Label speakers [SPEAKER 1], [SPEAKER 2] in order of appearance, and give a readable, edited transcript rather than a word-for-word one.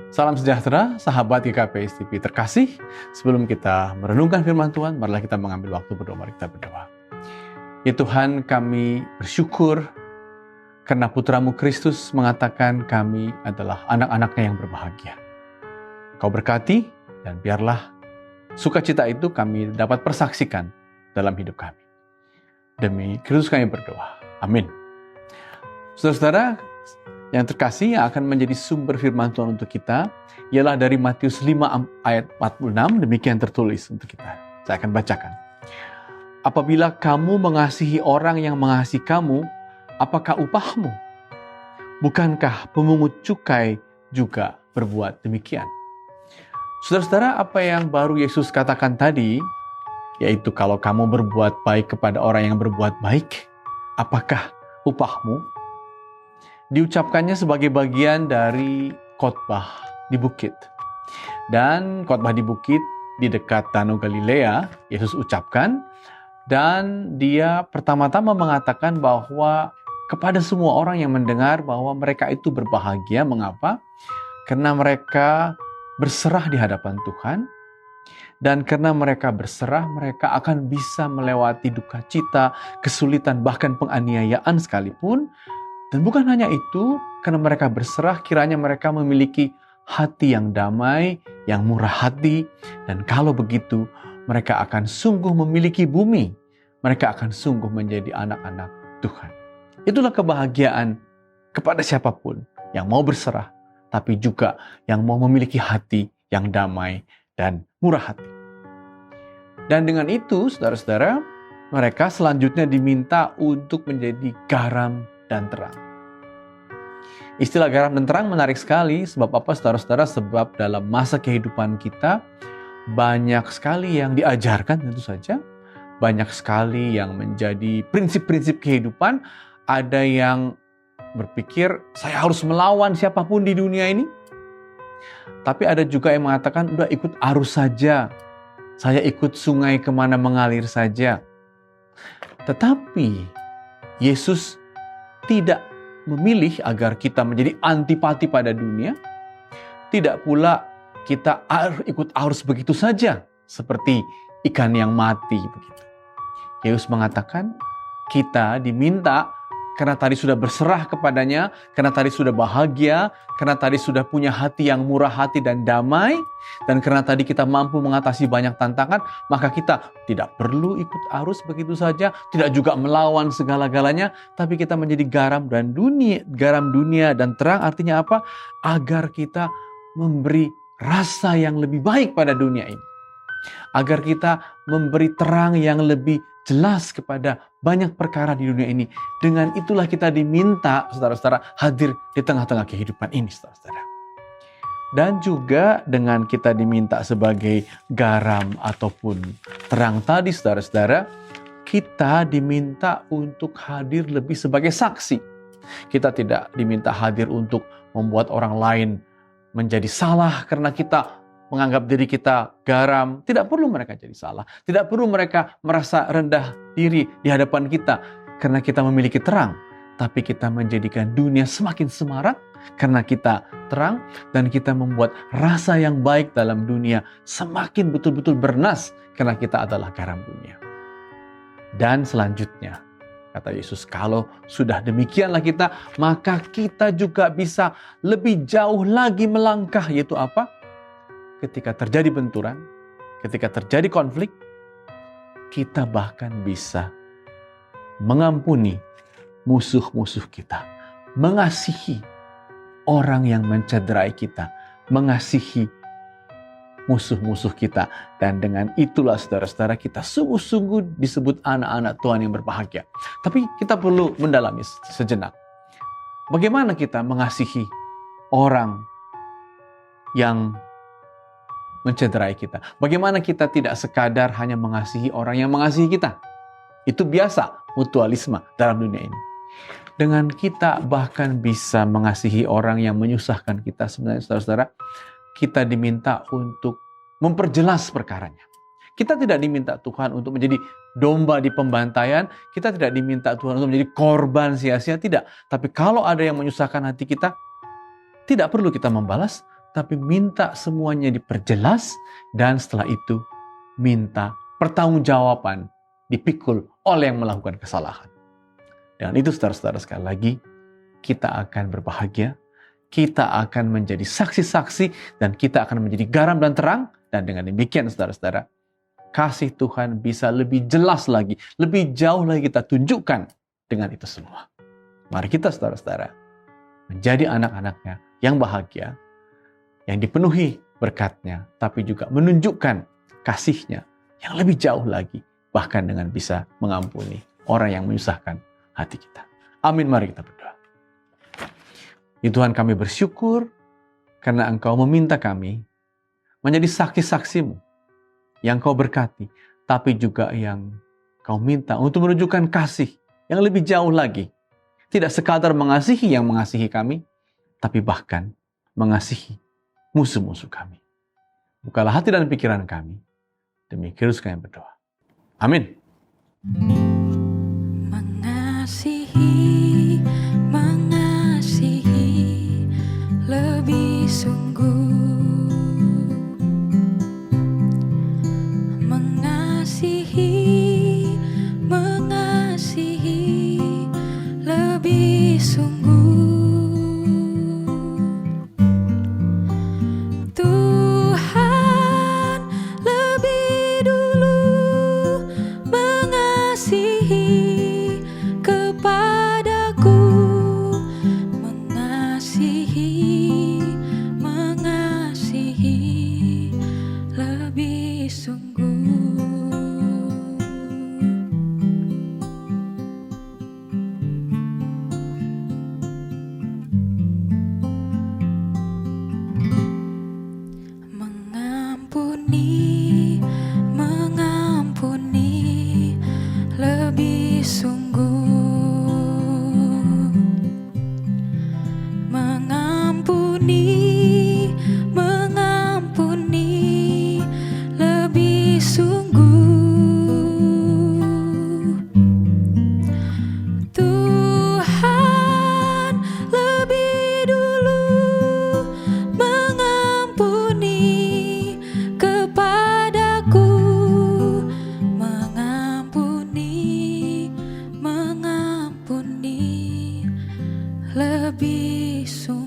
[SPEAKER 1] Salam sejahtera, sahabat GKP STP terkasih. Sebelum kita merenungkan firman Tuhan, marilah kita mengambil waktu berdoa. Mari kita berdoa. Ya Tuhan, kami bersyukur karena Putra-Mu Kristus mengatakan kami adalah anak-anak-Nya yang berbahagia. Kau berkati dan biarlah sukacita itu kami dapat persaksikan dalam hidup kami. Demi Kristus kami berdoa. Amin. Saudara-saudara yang terkasih, yang akan menjadi sumber firman Tuhan untuk kita ialah dari Matius 5 ayat 46, demikian tertulis untuk kita. Saya akan bacakan. Apabila kamu mengasihi orang yang mengasihi kamu, apakah upahmu? Bukankah pemungut cukai juga berbuat demikian? Saudara-saudara, apa yang baru Yesus katakan tadi, yaitu kalau kamu berbuat baik kepada orang yang berbuat baik, apakah upahmu? Diucapkannya sebagai bagian dari khotbah di bukit. Dan khotbah di bukit di dekat Danau Galilea, Yesus ucapkan, dan dia pertama-tama mengatakan bahwa kepada semua orang yang mendengar bahwa mereka itu berbahagia. Mengapa? Karena mereka berserah di hadapan Tuhan, dan karena mereka berserah, mereka akan bisa melewati duka cita, kesulitan, bahkan penganiayaan sekalipun. Dan bukan hanya itu, karena mereka berserah, kiranya mereka memiliki hati yang damai, yang murah hati. Dan kalau begitu, mereka akan sungguh memiliki bumi. Mereka akan sungguh menjadi anak-anak Tuhan. Itulah kebahagiaan kepada siapapun yang mau berserah, tapi juga yang mau memiliki hati yang damai dan murah hati. Dan dengan itu, saudara-saudara, mereka selanjutnya diminta untuk menjadi garam dan terang. Istilah garam dan terang menarik sekali. Sebab apa, saudara-saudara? Sebab dalam masa kehidupan kita banyak sekali yang diajarkan, tentu saja. Banyak sekali yang menjadi prinsip-prinsip kehidupan. Ada yang berpikir, saya harus melawan siapapun di dunia ini. Tapi ada juga yang mengatakan, udah ikut arus saja. Saya ikut sungai kemana mengalir saja. Tetapi Yesus tidak memilih agar kita menjadi antipati pada dunia. Tidak pula kita ikut arus begitu saja, seperti ikan yang mati begitu. Yesus mengatakan kita diminta, karena tadi sudah berserah kepadanya, karena tadi sudah bahagia, karena tadi sudah punya hati yang murah hati dan damai, dan karena tadi kita mampu mengatasi banyak tantangan, maka kita tidak perlu ikut arus begitu saja, tidak juga melawan segala-galanya, tapi kita menjadi garam dunia dan terang. Artinya apa? Agar kita memberi rasa yang lebih baik pada dunia ini. Agar kita memberi terang yang lebih jelas kepada banyak perkara di dunia ini. Dengan itulah kita diminta, saudara-saudara, hadir di tengah-tengah kehidupan ini, saudara-saudara. Dan juga dengan kita diminta sebagai garam ataupun terang tadi, saudara-saudara, kita diminta untuk hadir lebih sebagai saksi. Kita tidak diminta hadir untuk membuat orang lain menjadi salah karena kita menganggap diri kita garam. Tidak perlu mereka jadi salah. Tidak perlu mereka merasa rendah diri di hadapan kita karena kita memiliki terang. Tapi kita menjadikan dunia semakin semarak karena kita terang, dan kita membuat rasa yang baik dalam dunia semakin betul-betul bernas karena kita adalah garam dunia. Dan selanjutnya, kata Yesus, kalau sudah demikianlah kita, maka kita juga bisa lebih jauh lagi melangkah, yaitu apa? Ketika terjadi benturan, ketika terjadi konflik, kita bahkan bisa mengampuni musuh-musuh kita, mengasihi orang yang mencederai kita, mengasihi musuh-musuh kita. Dan dengan itulah, saudara-saudara, kita sungguh-sungguh disebut anak-anak Tuhan yang berbahagia. Tapi kita perlu mendalami sejenak. Bagaimana kita mengasihi orang yang mencederai kita? Bagaimana kita tidak sekadar hanya mengasihi orang yang mengasihi kita? Itu biasa, mutualisme dalam dunia ini. Dengan kita bahkan bisa mengasihi orang yang menyusahkan kita, sebenarnya saudara-saudara, kita diminta untuk memperjelas perkaranya. Kita tidak diminta Tuhan untuk menjadi domba di pembantaian. Kita tidak diminta Tuhan untuk menjadi korban sia-sia, tidak. Tapi kalau ada yang menyusahkan hati kita, tidak perlu kita membalas, tapi minta semuanya diperjelas, dan setelah itu minta pertanggungjawaban dipikul oleh yang melakukan kesalahan. Dengan itu saudara-saudara, sekali lagi kita akan berbahagia, kita akan menjadi saksi-saksi, dan kita akan menjadi garam dan terang. Dan dengan demikian saudara-saudara, kasih Tuhan bisa lebih jelas lagi, lebih jauh lagi kita tunjukkan dengan itu semua. Mari kita saudara-saudara menjadi anak-anaknya yang bahagia, yang dipenuhi berkat-Nya, tapi juga menunjukkan kasih-Nya yang lebih jauh lagi, bahkan dengan bisa mengampuni orang yang menyusahkan hati kita. Amin, mari kita berdoa. Ya Tuhan, kami bersyukur karena Engkau meminta kami menjadi saksi-saksi-Mu yang Kau berkati, tapi juga yang Kau minta untuk menunjukkan kasih yang lebih jauh lagi. Tidak sekadar mengasihi yang mengasihi kami, tapi bahkan mengasihi musuh-musuh kami. Bukalah hati dan pikiran kami, demi Kristus kami berdoa. Amin.
[SPEAKER 2] Mengasihi, mengasihi lebih sungguh. Mengasihi, mengasihi lebih sungguh. Tuhan lebih dulu mengasihi kepadaku, mengasihi, mengasihi lebih sungguh. Mengampuni, mengampuni lebih sungguh. Mengampuni, mengampuni lebih sungguh. Tuhan lebih dulu mengampuni kepadaku, mengampuni, mengampuni lebih sungguh.